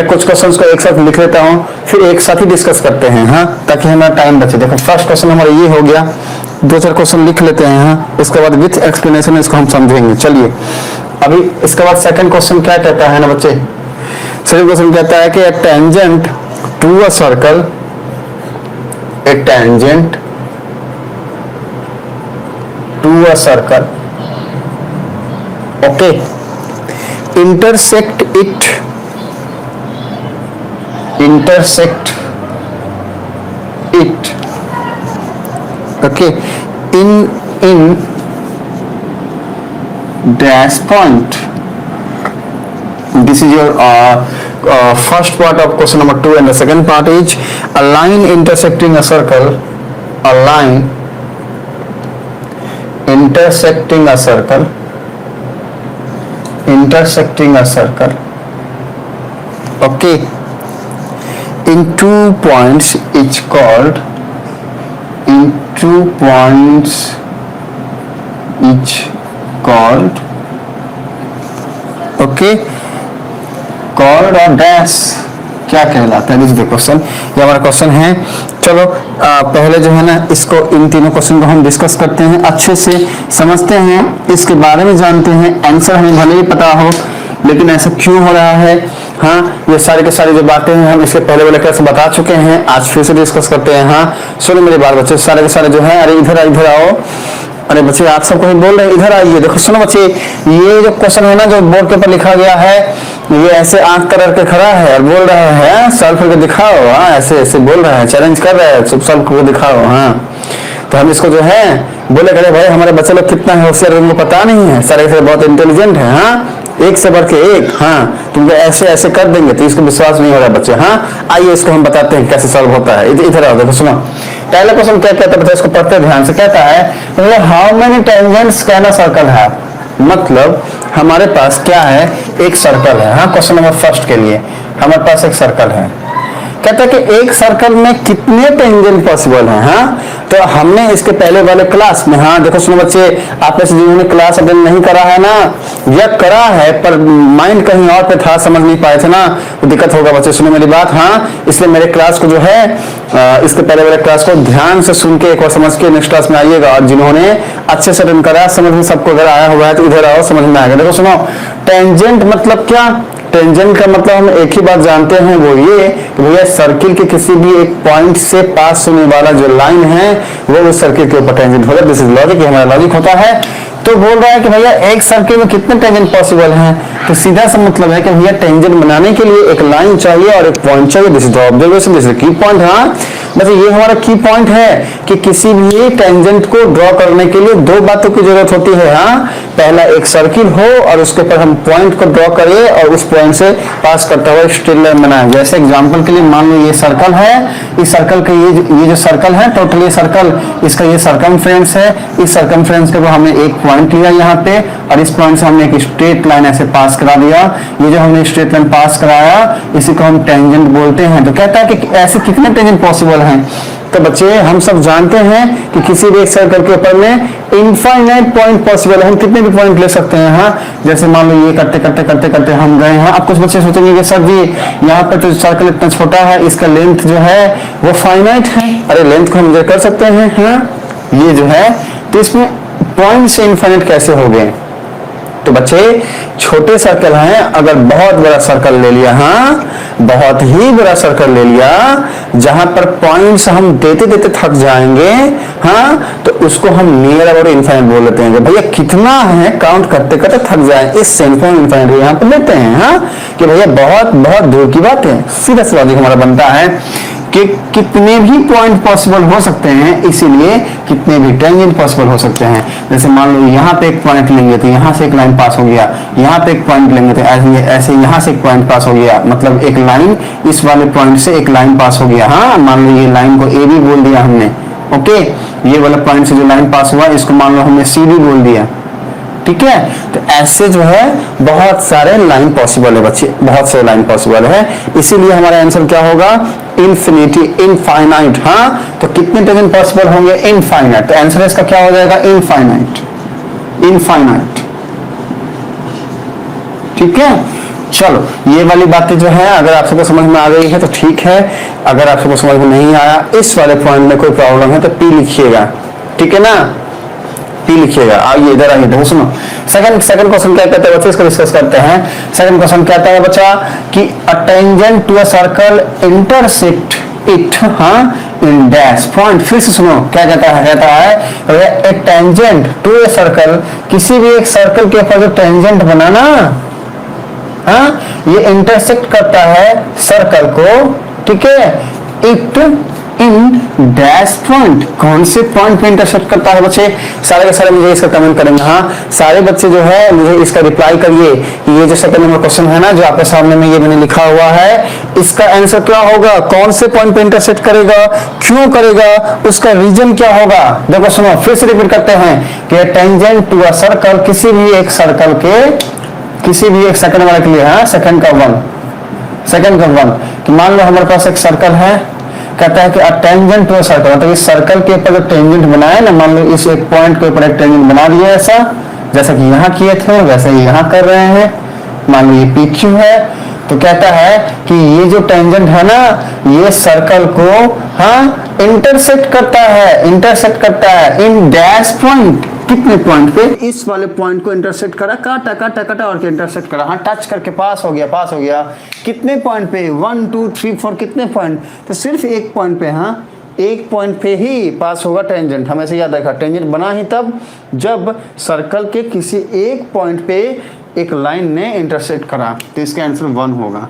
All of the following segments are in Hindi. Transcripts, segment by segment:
मैं कुछ क्वेश्चंस को एक साथ लिख लेता हूँ, फिर एक साथ ही डिस्कस करते हैं, हाँ, ताकि हमारा टाइम बचे। देखो फर्स्ट क्वेश्चन हमारा ये हो गया, 2-4 क्वेश्चन लिख लेते हैं, हाँ, इसके बाद विथ एक्सप्लेनेशन इसको हम समझेंगे। चलिए अभी इसके बाद सेकंड क्वेश्चन क्या कहता है ना बच्चे, सेकंड क्वेश्चन कहता है कि tangent to a circle, a tangent to a circle, okay, intersect it okay in dash point. This is your first part of question number 2, and the second part is a line intersecting a circle, a line intersecting a circle, okay, in 2 points each called, okay, called और डैश क्या कहलाता है? दिस इज द क्वेश्चन, ये हमारा क्वेश्चन है। चलो पहले जो है ना इसको, इन तीनों क्वेश्चन को हम डिस्कस करते हैं, अच्छे से समझते हैं, इसके बारे में जानते हैं। आंसर हमें भले ही पता हो, लेकिन ऐसा क्यों हो रहा है, हाँ, ये सारी की सारी जो बातें हैं हम इसके पहले वाले क्लास में बता चुके हैं, आज फिर से डिस्कस करते हैं। हाँ सुनो मेरी बात बच्चे, सारे के सारे जो है, अरे इधर आओ, अरे बच्चे आप सबको ही बोल रहे हैं इधर आइए। देखो सुनो बच्चे, ये जो क्वेश्चन है ना जो बोर्ड के ऊपर लिखा गया है, ये ऐसे आंख कर के खड़ा है और बोल रहा है सॉल्व करके दिखाओ, हाँ, ऐसे ऐसे बोल रहा है, चैलेंज कर रहा है, सॉल्व करके दिखाओ। हाँ तो हम इसको जो है बोले करे भाई हमारे बच्चे लोग कितना है होशियार, तुमको पता नहीं है, सारे से बहुत इंटेलिजेंट है, हाँ, एक से बढ़ के एक, हाँ, तुमको ऐसे ऐसे कर देंगे तो इसको विश्वास नहीं हो रहा बच्चे। हाँ आइए इसको हम बताते हैं कैसे सॉल्व होता है। इधर आओ, देखो सुनो, पहला क्वेश्चन क्या कहता है बच्चे, इसको पढ़ते ध्यान से। कहता है how many tangents can a circle have, मतलब हमारे पास क्या है, एक सर्कल है। हाँ क्वेश्चन नंबर फर्स्ट के लिए हमारे पास एक सर्कल है। कहता है कि एक सर्कल में कितने टेंजेंट पॉसिबल हैं। हाँ तो हमने इसके पहले वाले क्लास में, हाँ देखो सुनो बच्चे, आप में से जिन्होंने क्लास अटेंड नहीं करा है ना, या करा है पर माइंड कहीं और पे था, समझ नहीं पाए थे ना, तो दिक्कत होगा बच्चे। सुनो मेरी बात, हाँ, इसलिए मेरे क्लास को जो है इसके पहले वाले क्लास को ध्यान से सुन के एक बार समझ के नेक्स्ट क्लास में आइएगा। और जिन्होंने अच्छे से अटेंड करा, समझ में सबको अगर आया हुआ है तो इधर आओ, समझ में आएगा। देखो सुनो, टेंजेंट मतलब क्या, टेंजेंट का मतलब हम एक ही बात जानते हैं, वो ये कि भैया सर्किल के किसी भी एक पॉइंट से पास होने वाला जो लाइन है वो उस सर्किल के ऊपर टेंजेंट होगा। दिस इज लॉजिक, हमारा लॉजिक होता है। तो बोल रहा है कि भैया एक सर्किल में कितने टेंजेंट पॉसिबल हैं, तो सीधा सा मतलब है कि भैया टेंजेंट बनाने के लिए एक लाइन चाहिए और एक पॉइंट चाहिए। This is the observation, this is की पॉइंट। हाँ मतलब ये हमारा की पॉइंट है कि किसी भी टेंजेंट को ड्रॉ करने के लिए दो बातों की जरूरत होती है। हाँ पहला एक सर्किल हो और उसके ऊपर हम पॉइंट को ड्रॉ करें और उस पॉइंट से पास करता हुआ स्ट्रेट लाइन बनाए। जैसे एग्जांपल के लिए मान लो ये सर्कल है, इस सर्कल का ये जो सर्कल है टोटल ये सर्कल, इसका ये सर्कमफ्रेंस है, इस सर्कमफ्रेंस के ऊपर हमने एक पॉइंट लिया यहाँ पे और इस पॉइंट से हमने एक स्ट्रेट लाइन ऐसे पास करा दिया। ये जो हमने स्ट्रेट लाइन पास कराया इसी को हम टेंजेंट बोलते हैं। तो कहता है कि ऐसे कितने टेंजेंट पॉसिबल हैं, तो बच्चे हम सब जानते हैं कि किसी भी एक सर्कल के ऊपर में इनफाइनाइट पॉइंट पॉसिबल है, हम कितने भी पॉइंट ले सकते हैं। हाँ जैसे मान लो ये करते करते करते करते हम गए हैं। अब कुछ बच्चे सोचेंगे कि सर जी यहाँ पर तो सर्कल इतना छोटा है, इसका लेंथ जो है वो फाइनाइट है। अरे लेंथ को हम मेजर कर सकते हैं, हाँ ये जो है, तो इसमें पॉइंट से इनफाइनाइट कैसे हो गए। तो बच्चे छोटे सर्कल हैं, अगर बहुत बड़ा सर्कल ले लिया, हाँ बहुत ही बड़ा सर्कल ले लिया जहां पर पॉइंट्स हम देते देते थक जाएंगे, हाँ तो उसको हम नियर अबाउट इनफाइनाइट बोल लेते हैं। भैया कितना है काउंट करते करते थक जाए, इस सेंस में इनफाइनाइट यहाँ पर लेते हैं। हाँ कि भैया बहुत बहुत दूर की बात है। सीधा सा लॉजिक हमारा बनता है कि कितने भी पॉइंट पॉसिबल हो सकते हैं, इसीलिए कितने भी टेंजेंट पॉसिबल हो सकते हैं। जैसे मान लो यहाँ पे एक पॉइंट लेंगे तो यहाँ से एक लाइन पास हो गया, यहाँ पे एक पॉइंट लेंगे तो ऐसे यहाँ से एक पॉइंट पास हो गया, मतलब एक लाइन इस वाले पॉइंट से एक लाइन पास हो गया। हाँ मान लो ये लाइन को ए बी बोल दिया हमने, ओके, ये वाला पॉइंट से जो लाइन पास हुआ इसको मान लो हमने सी बी बोल दिया, ठीक है। तो ऐसे जो है बहुत सारे लाइन पॉसिबल है बच्चे, बहुत सारे लाइन पॉसिबल है, इसीलिए हमारा आंसर क्या होगा, इन्फिनिटी, इनफाइनाइट। हाँ तो कितने टेंजेंट पॉसिबल होंगे, इनफाइनाइट। तो आंसर इसका क्या हो जाएगा, इनफाइनाइट, इनफाइनाइट, ठीक है। चलो ये वाली बातें जो है अगर आप सबको समझ में आ गई है तो ठीक है, अगर आप सबको समझ में नहीं आया, इस वाले पॉइंट में कोई प्रॉब्लम है तो पी लिखिएगा, ठीक है ना, पी लिखिएगा। आइए इधर आइए, देखो सुनो, सेकंड क्वेश्चन क्या कहता है बच्चे, इसको डिस्कस करते हैं। सेकंड क्वेश्चन कहता है बच्चा कि a tangent to a circle intersect it, हाँ, इन डैश पॉइंट। फिर से सुनो क्या कहता है ए टेंजेंट टू ए सर्कल, किसी भी एक सर्कल के ऊपर जो टेंजेंट बनाना, हाँ, ये इंटरसेक्ट करता है सर्कल को, ठीक है, इट इन डैश पॉइंट। कौन से पॉइंट पे इंटरसेक्ट करता है बच्चे, सारे के सारे मुझे इसका कमेंट करेंगे। हाँ, सारे बच्चे जो है मुझे इसका रिप्लाई करिए। ये जो सेकंड नंबर क्वेश्चन है ना, जो आपके सामने में ये मैंने लिखा हुआ है, इसका आंसर क्या होगा, कौन से पॉइंट पे इंटरसेक्ट करेगा, क्यों करेगा, उसका रीजन क्या होगा। देखो सुनो, फिर से रिपीट करते हैं कि टेंजेंट टू अ सर्कल, किसी भी एक सर्कल के, किसी भी एक सेकंड वाले के लिए, हाँ, सेकंड का वन, कि मान लो हमारे पास एक सर्कल है, कहता है कि टेंजेंट टू सर्कल, मतलब इस सर्कल के ऊपर जो टेंजेंट बनाए ना, मान लो इस एक पॉइंट के ऊपर एक टेंजेंट बना दिया ऐसा, जैसा कि यहाँ किए थे वैसे ही यहाँ कर रहे हैं, मान लो ये PQ है, तो कहता है कि ये जो टेंजेंट है ना, ये सर्कल को, हाँ, इंटरसेक्ट करता है इन डैश पॉइंट। कितने पॉइंट पे, इस वाले पॉइंट को इंटरसेक्ट करा, काटा और इंटरसेक्ट करा, हाँ, टच करके पास हो गया। कितने पॉइंट पे, 1 2 3 4, कितने पॉइंट, तो सिर्फ एक पॉइंट पे, हाँ, एक पॉइंट पे ही पास होगा टेंजेंट। हमेशा याद रखा, टेंजेंट बना ही तब जब सर्कल के किसी एक पॉइंट पे एक लाइन ने इंटरसेक्ट करा, तो इसका आंसर 1 होगा।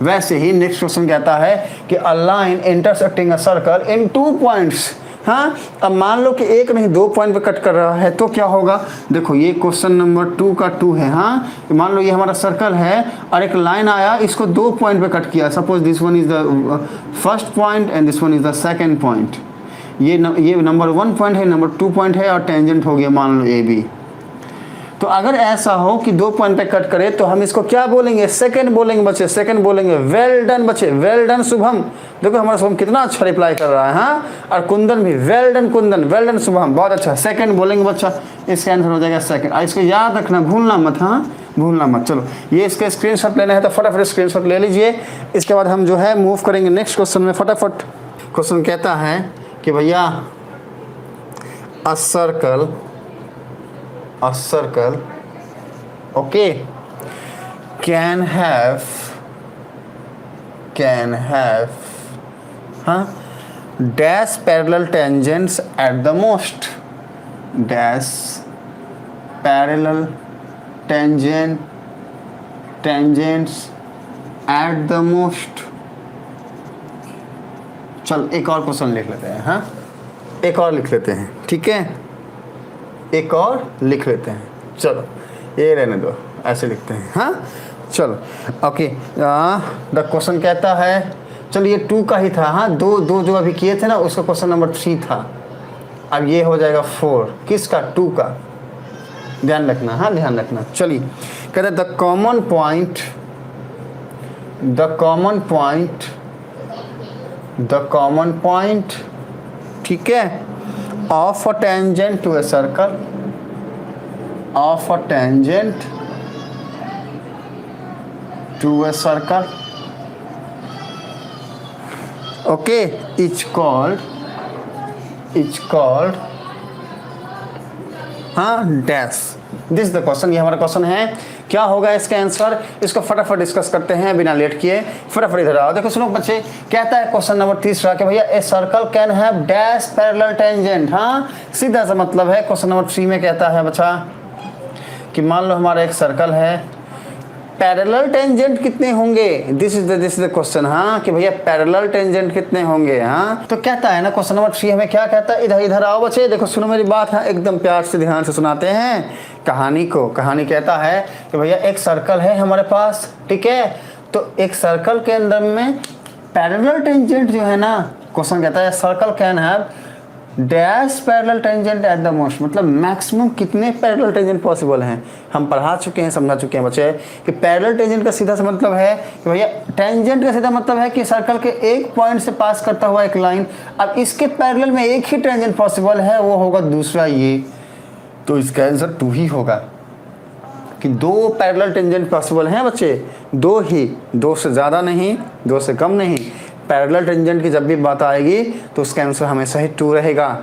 वैसे ही नेक्स्ट क्वेश्चन कहता है कि a line intersecting a circle in 2 points, हाँ, अब मान लो कि एक नहीं 2 पॉइंट पे कट कर रहा है, तो क्या होगा। देखो ये क्वेश्चन नंबर 2 का 2 है, हाँ, मान लो ये हमारा सर्कल है और एक लाइन आया, इसको 2 पॉइंट पे कट किया। Suppose this one is the first point and this one is the second point. ये नंबर 1 पॉइंट है, नंबर 2 पॉइंट है, और टेंजेंट हो गया मान लो AB। तो अगर ऐसा हो कि 2 पॉइंट पे कट करे, तो हम इसको क्या बोलेंगे, सेकंड बोलेंगे बच्चे, सेकंड बोलेंगे। वेल डन बच्चे, वेल डन शुभम। देखो हमारा शुभम कितना अच्छा रिप्लाई कर रहा है, हाँ, और कुंदन भी, well done Kundan, well done Shubham, बहुत अच्छा। सेकंड बोलेंगे बच्चा, इसका आंसर हो जाएगा सेकंड। इसको याद रखना, भूलना मत, हाँ, भूलना मत। चलो ये इसके स्क्रीनशॉट लेना है तो फटाफट स्क्रीनशॉट ले लीजिए। इसके बाद हम जो है मूव करेंगे नेक्स्ट क्वेश्चन में फटाफट। क्वेश्चन कहता है कि भैया अ circle, okay, can have dash parallel tangents at the most, dash parallel tangents at the most। चल एक और क्वेश्चन लिख लेते हैं, हाँ, एक और लिख लेते हैं, ठीक है, एक और लिख लेते हैं। चलो ये रहने दो, ऐसे लिखते हैं, हाँ, चलो ओके। द क्वेश्चन कहता है, चलो ये 2 का ही था, हाँ, दो जो अभी किए थे ना, उसका क्वेश्चन नंबर 3 था। अब ये हो जाएगा 4, किसका, 2 का, ध्यान रखना, हाँ, ध्यान रखना। चलिए कहते हैं द कॉमन पॉइंट, ठीक है, of a tangent to a circle, okay, it's called dash. This the question, ये हमारा क्वेश्चन है। क्या होगा इसका आंसर, इसको फटाफट डिस्कस करते हैं बिना लेट किए। फटाफट इधर आओ, देखो सुनो बच्चे, कहता है क्वेश्चन नंबर 3 कि भैया a circle can have dash parallel tangent. हाँ, सीधा सा मतलब है। क्वेश्चन नंबर 3 में कहता है बच्चा कि मान लो हमारा एक सर्कल है, पैरेलल टेंजेंट कितने होंगे, दिस इज द क्वेश्चन, हाँ, कि भैया पैरेलल टेंजेंट कितने होंगे। हाँ, तो कहता है ना क्वेश्चन नंबर 3 हमें क्या कहता है, इधर आओ बच्चे, देखो सुनो मेरी बात है, एकदम प्यार से ध्यान से सुनाते हैं कहानी को। कहानी कहता है कि भैया एक सर्कल है हमारे पास, ठीक है, तो एक सर्कल के अंदर में पैरेलल टेंजेंट जो है ना, क्वेश्चन कहता है circle can have dash parallel tangent at the most, मतलब मैक्सिमम कितने पैरेलल टेंजेंट पॉसिबल हैं। हम पढ़ा चुके हैं, समझा चुके हैं बच्चे कि पैरेलल टेंजेंट का सीधा सा मतलब है कि भैया टेंजेंट का सीधा मतलब है कि सर्कल के एक पॉइंट से पास करता हुआ एक लाइन, अब इसके पैरेलल में एक ही टेंजेंट पॉसिबल है, वो होगा दूसरा ये, तो इसका आंसर 2 ही होगा। कि दो पैरेलल टेंजेंट पॉसिबल हैं बच्चे, दो ही, दो से ज़्यादा नहीं, दो से कम नहीं। पैरेलल टेंजेंट की जब भी बात आएगी तो उसका आंसर हमेशा ही 2 रहेगा,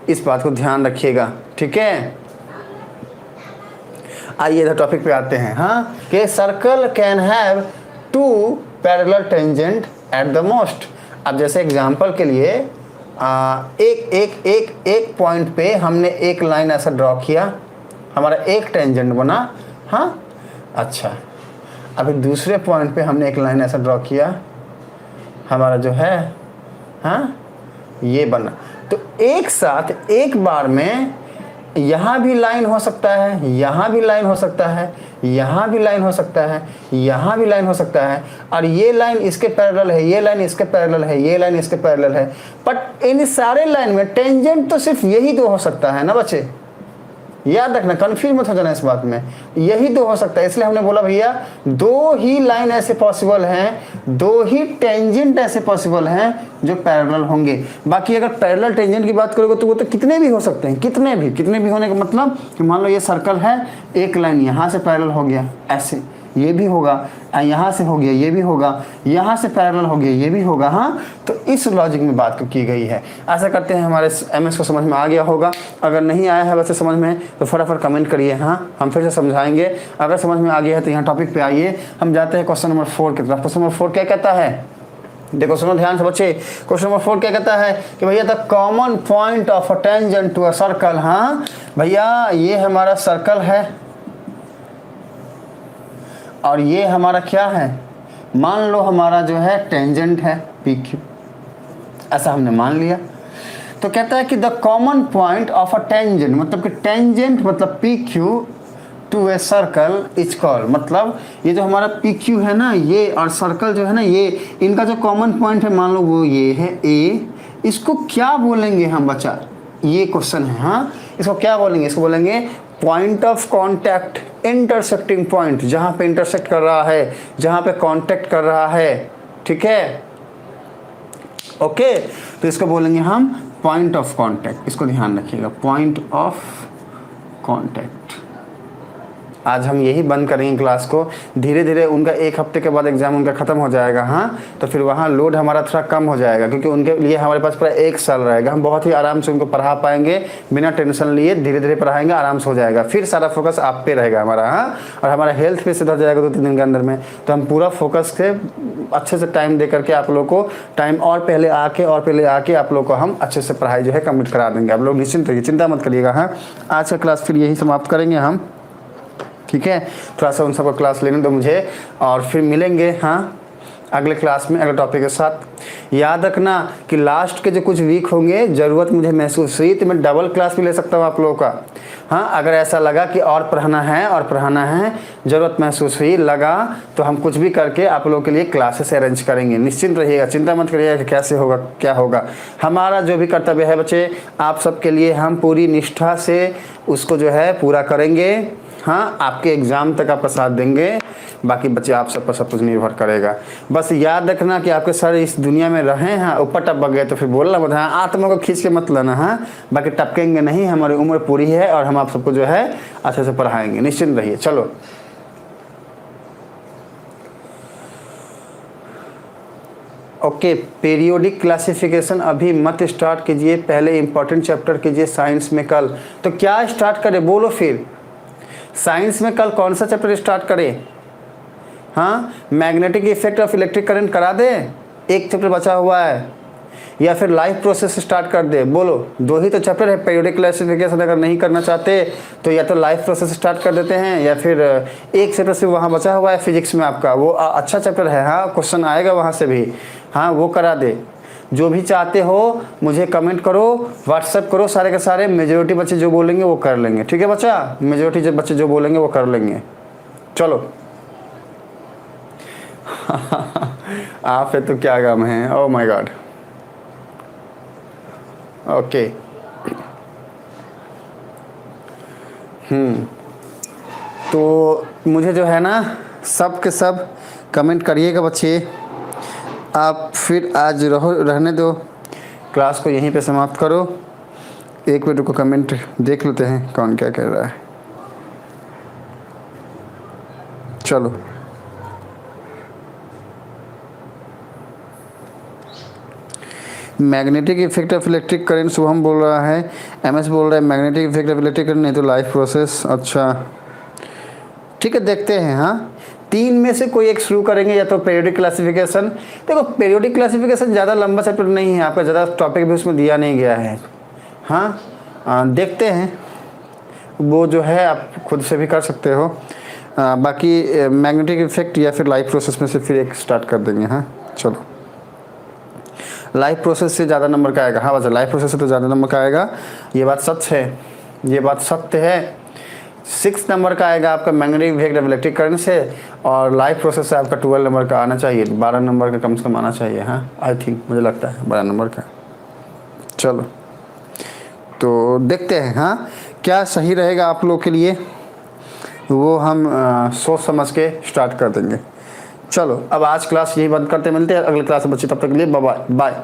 इस बात को ध्यान रखिएगा, ठीक है। आइए इधर टॉपिक पे आते हैं। हाँ, कि circle can have 2 parallel tangent at the most. अब जैसे एग्जांपल के लिए एक पॉइंट पे हमने एक लाइन ऐसा ड्रॉ किया, हमारा एक टेंजेंट बना। हाँ, अच्छा, अभी दूसरे पॉइंट पे हमने एक लाइन ऐसा ड्रॉ किया, हमारा जो है हाँ ये बना। तो एक साथ एक बार में यहाँ भी लाइन हो सकता है, यहाँ भी लाइन हो सकता है, यहाँ भी लाइन हो सकता है, यहाँ भी लाइन हो सकता है, और ये लाइन इसके पैरेलल है, ये लाइन इसके पैरेलल है, ये लाइन इसके पैरेलल है। बट इन सारे लाइन में टेंजेंट तो सिर्फ यही तो हो सकता है ना बच्चे, याद रखना, कंफ्यूज मत हो जाना इस बात में, यही तो हो सकता है। इसलिए हमने बोला भैया दो ही लाइन ऐसे पॉसिबल हैं, दो ही टेंजेंट ऐसे पॉसिबल हैं जो पैरेलल होंगे। बाकी अगर पैरेलल टेंजेंट की बात करोगे तो वो तो कितने भी हो सकते हैं, कितने भी होने का मतलब कि मान लो ये सर्कल है, एक लाइन यहाँ से पैरेलल हो गया ऐसे, ये भी होगा, यहाँ से हो गया, ये भी होगा, यहाँ से पैरेलल हो गया, ये भी होगा। हाँ, तो इस लॉजिक में बात को की गई है। ऐसा करते हैं हमारे एमएस को समझ में आ गया होगा। अगर नहीं आया है वैसे समझ में तो फटाफट कमेंट करिए, हाँ हम फिर से समझाएंगे। अगर समझ में आ गया है तो यहाँ टॉपिक पे आइए, हम जाते हैं क्वेश्चन नंबर 4 की तरफ। क्वेश्चन नंबर 4 क्या कहता है, देखो सुनो ध्यान से बच्चे। क्वेश्चन नंबर 4 क्या कहता है कि भैया the common point of a tangent to a circle. हाँ भैया, ये हमारा सर्कल है और ये हमारा क्या है, मान लो हमारा जो है टेंजेंट है पी क्यू, ऐसा हमने मान लिया। तो कहता है कि the common point of a tangent, मतलब कि टेंजेंट मतलब P Q to a circle is called, मतलब ये जो हमारा पी क्यू है ना, ये और सर्कल जो है ना, ये इनका जो कॉमन पॉइंट है मान लो वो ये है ए, इसको क्या बोलेंगे हम बच्चा, ये क्वेश्चन है। हाँ, इसको क्या बोलेंगे, इसको बोलेंगे point of contact, intersecting point, जहां पे इंटरसेक्ट कर रहा है, जहां पे कांटेक्ट कर रहा है, ठीक है, ओके। तो इसको बोलेंगे हम पॉइंट ऑफ कांटेक्ट, इसको ध्यान रखिएगा, पॉइंट ऑफ कांटेक्ट। आज हम यही बंद करेंगे क्लास को, धीरे धीरे उनका 1 हफ्ते के बाद एग्जाम उनका ख़त्म हो जाएगा। हाँ, तो फिर वहाँ लोड हमारा थोड़ा कम हो जाएगा, क्योंकि उनके लिए हमारे पास पूरा 1 साल रहेगा। हम बहुत ही आराम से उनको पढ़ा पाएंगे, बिना टेंशन लिए धीरे धीरे पढ़ाएंगे, आराम से हो जाएगा। फिर सारा फोकस आप पे रहेगा हमारा। हाँ, और हमारा हेल्थ पे सुधर जाएगा 2-3 दिन के अंदर में। तो हम पूरा फोकस से अच्छे से टाइम दे करके आप लोग को टाइम और पहले आके आप लोग को हम अच्छे से पढ़ाई जो है कंप्लीट करा देंगे। आप लोग निश्चिंत रहिए, चिंता मत करिएगा। हाँ, आज का क्लास फिर यही समाप्त करेंगे हम, ठीक है। थोड़ा सा उन सबको क्लास लेने दो मुझे, और फिर मिलेंगे हाँ अगले क्लास में अगले टॉपिक के साथ। याद रखना कि लास्ट के जो कुछ वीक होंगे, ज़रूरत मुझे महसूस हुई तो मैं डबल क्लास भी ले सकता हूँ आप लोगों का। हाँ, अगर ऐसा लगा कि और पढ़ाना है, ज़रूरत महसूस हुई, लगा, तो हम कुछ भी करके आप लोगों के लिए क्लासेस अरेंज करेंगे। निश्चिंत रहिएगा, चिंता मत करिएगा कि कैसे होगा क्या होगा। हमारा जो भी कर्तव्य है बच्चे, आप सबके लिए हम पूरी निष्ठा से उसको जो है पूरा करेंगे। हाँ, आपके एग्ज़ाम तक आपका साथ देंगे, बाकी बच्चे आप सब पर सब कुछ निर्भर करेगा। बस याद रखना कि आपके सर इस दुनिया में रहें, हाँ ऊपर टपक गए तो फिर बोलना मत, हाँ आत्मा को खींच के मत लेना। हाँ, बाकी टपकेंगे नहीं, हमारी उम्र पूरी है और हम आप सबको जो है अच्छे से पढ़ाएंगे, निश्चिंत रहिए। चलो ओके, पीरियोडिक क्लासिफिकेशन अभी मत स्टार्ट कीजिए, पहले इंपॉर्टेंट चैप्टर कीजिए साइंस में कल। तो क्या स्टार्ट करें बोलो फिर, साइंस में कल कौन सा चैप्टर स्टार्ट करें? हाँ, magnetic effect of electric current करा दे, एक चैप्टर बचा हुआ है, या फिर लाइफ प्रोसेस स्टार्ट कर दे? बोलो, 2 ही तो चैप्टर है। पीरियोडिक क्लासिफिकेशन अगर नहीं करना चाहते तो या तो लाइफ प्रोसेस स्टार्ट कर देते हैं, या फिर एक चैप्टर से वहाँ बचा हुआ है फिजिक्स में आपका, वो अच्छा चैप्टर है। हाँ, क्वेश्चन आएगा वहाँ से भी, हाँ वो करा दे। जो भी चाहते हो मुझे कमेंट करो, व्हाट्सएप करो, सारे के सारे। मेजोरिटी बच्चे जो बोलेंगे वो कर लेंगे, ठीक है बच्चा, मेजोरिटी बच्चे जो बोलेंगे वो कर लेंगे। चलो आप है तो क्या गम है, ओह माय गॉड। ओके, तो मुझे जो है ना सब के सब कमेंट करिएगा बच्चे। आप फिर आज रहने दो, क्लास को यहीं पे समाप्त करो। 1 मिनट को कमेंट देख लेते हैं कौन क्या कह रहा है। चलो magnetic effect of electric current Shubham बोल रहा है, एमएस बोल रहा है magnetic effect of electric current नहीं तो लाइफ प्रोसेस। अच्छा ठीक है, देखते हैं। हाँ, तीन में से कोई एक शुरू करेंगे, या तो पीरियोडिक क्लासिफिकेशन। देखो पीरियोडिक क्लासिफिकेशन ज़्यादा लंबा चैप्टर नहीं है, आपका ज़्यादा टॉपिक भी उसमें दिया नहीं गया है। हाँ देखते हैं, वो जो है आप खुद से भी कर सकते हो। बाकी मैग्नेटिक इफेक्ट या फिर लाइफ प्रोसेस में से फिर एक स्टार्ट कर देंगे। हाँ चलो, लाइफ प्रोसेस से ज़्यादा नंबर का आएगा। हाँ बस लाइफ प्रोसेस से तो ज़्यादा नंबर का आएगा, ये बात सच है, ये बात सत्य है। 6 नंबर का आएगा आपका magnetic effect of electric current से, और लाइफ प्रोसेस से आपका 12 नंबर का आना चाहिए, 12 नंबर का कम से कम आना चाहिए। हाँ आई थिंक, मुझे लगता है 12 नंबर का। चलो तो देखते हैं हाँ क्या सही रहेगा आप लोग के लिए, वो हम सोच समझ के स्टार्ट कर देंगे। चलो अब आज क्लास यही बंद करते, मिलते हैं अगले क्लास में बच्चे, तब तक के लिए बाय बाय।